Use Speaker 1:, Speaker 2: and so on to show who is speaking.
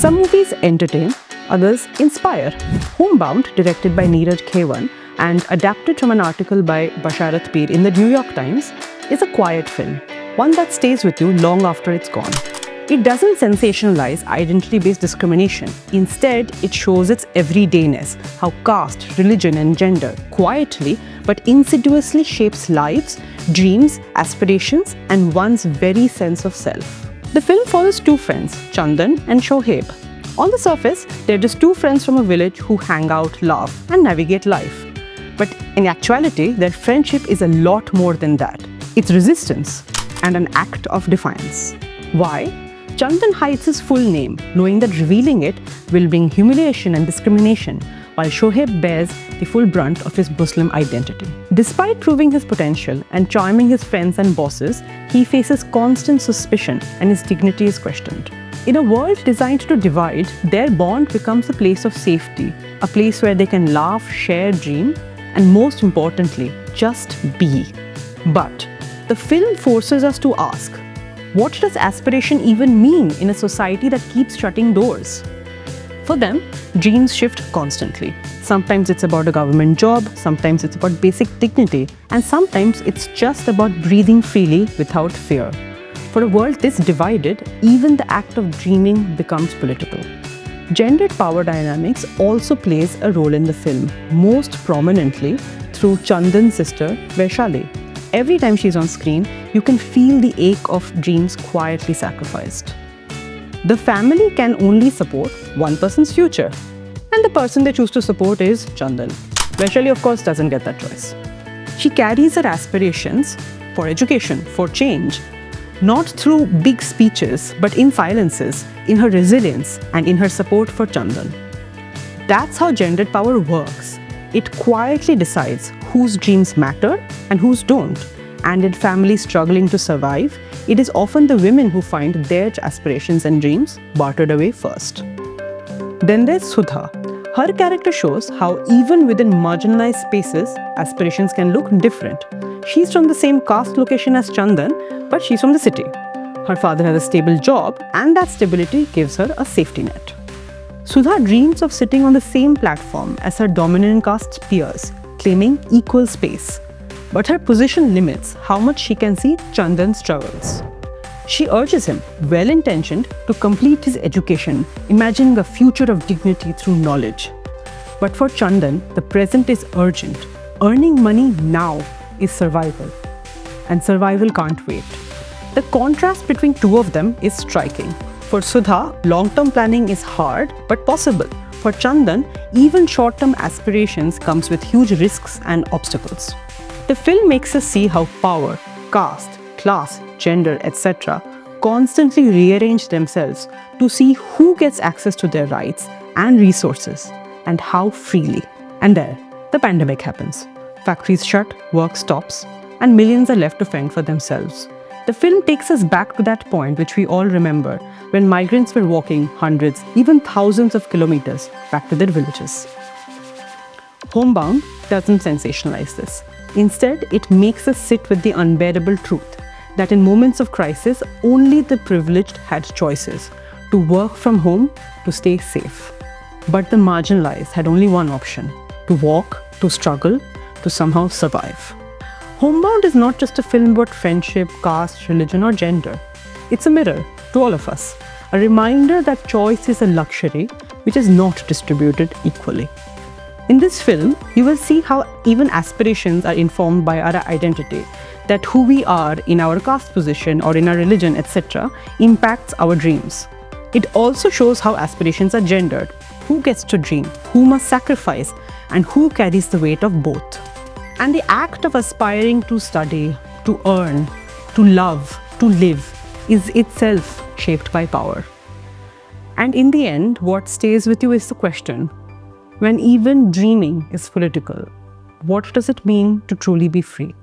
Speaker 1: Some movies entertain, others inspire. Homebound, directed by Neeraj Ghaywan and adapted from an article by Basharat Peer in the New York Times, is a quiet film, one that stays with you long after it's gone. It doesn't sensationalize identity-based discrimination. Instead, it shows its everydayness, how caste, religion and gender quietly but insidiously shapes lives, dreams, aspirations and one's very sense of self. The film follows two friends, Chandan and Shoaib. On the surface, they're just two friends from a village who hang out, laugh and navigate life. But in actuality, their friendship is a lot more than that. It's resistance and an act of defiance. Why? Chandan hides his full name, knowing that revealing it will bring humiliation and discrimination, while Shoaib bears the full brunt of his Muslim identity. Despite proving his potential and charming his friends and bosses, he faces constant suspicion and his dignity is questioned. In a world designed to divide, their bond becomes a place of safety, a place where they can laugh, share, dream, and most importantly, just be. But the film forces us to ask, what does aspiration even mean in a society that keeps shutting doors? For them, dreams shift constantly. Sometimes it's about a government job, sometimes it's about basic dignity, and sometimes it's just about breathing freely without fear. For a world this divided, even the act of dreaming becomes political. Gendered power dynamics also plays a role in the film, most prominently through Chandan's sister, Vaishali. Every time she's on screen, you can feel the ache of dreams quietly sacrificed. The family can only support one person's future, and the person they choose to support is Chandan. Vaishali, of course, doesn't get that choice. She carries her aspirations for education, for change, not through big speeches, but in silences, in her resilience, and in her support for Chandan. That's how gendered power works. It quietly decides whose dreams matter and whose don't. And in families struggling to survive, it is often the women who find their aspirations and dreams bartered away first. Then there's Sudha. Her character shows how even within marginalized spaces, aspirations can look different. She's from the same caste location as Chandan, but she's from the city. Her father has a stable job, and that stability gives her a safety net. Sudha dreams of sitting on the same platform as her dominant caste peers, claiming equal space. But her position limits how much she can see Chandan's struggles. She urges him, well-intentioned, to complete his education, imagining a future of dignity through knowledge. But for Chandan, the present is urgent. Earning money now is survival. And survival can't wait. The contrast between two of them is striking. For Sudha, long-term planning is hard but possible. For Chandan, even short-term aspirations comes with huge risks and obstacles. The film makes us see how power, caste, class, gender, etc. constantly rearrange themselves to see who gets access to their rights and resources, and how freely. And there, the pandemic happens. Factories shut, work stops, and millions are left to fend for themselves. The film takes us back to that point which we all remember, when migrants were walking hundreds, even thousands of kilometers back to their villages. Homebound doesn't sensationalize this. Instead, it makes us sit with the unbearable truth that in moments of crisis, only the privileged had choices: to work from home, to stay safe. But the marginalized had only one option: to walk, to struggle, to somehow survive. Homebound is not just a film about friendship, caste, religion, or gender. It's a mirror to all of us, a reminder that choice is a luxury which is not distributed equally. In this film, you will see how even aspirations are informed by our identity, that who we are in our caste position or in our religion, etc., impacts our dreams. It also shows how aspirations are gendered, who gets to dream, who must sacrifice, and who carries the weight of both. And the act of aspiring to study, to earn, to love, to live is itself shaped by power. And in the end, what stays with you is the question, when even dreaming is political, what does it mean to truly be free?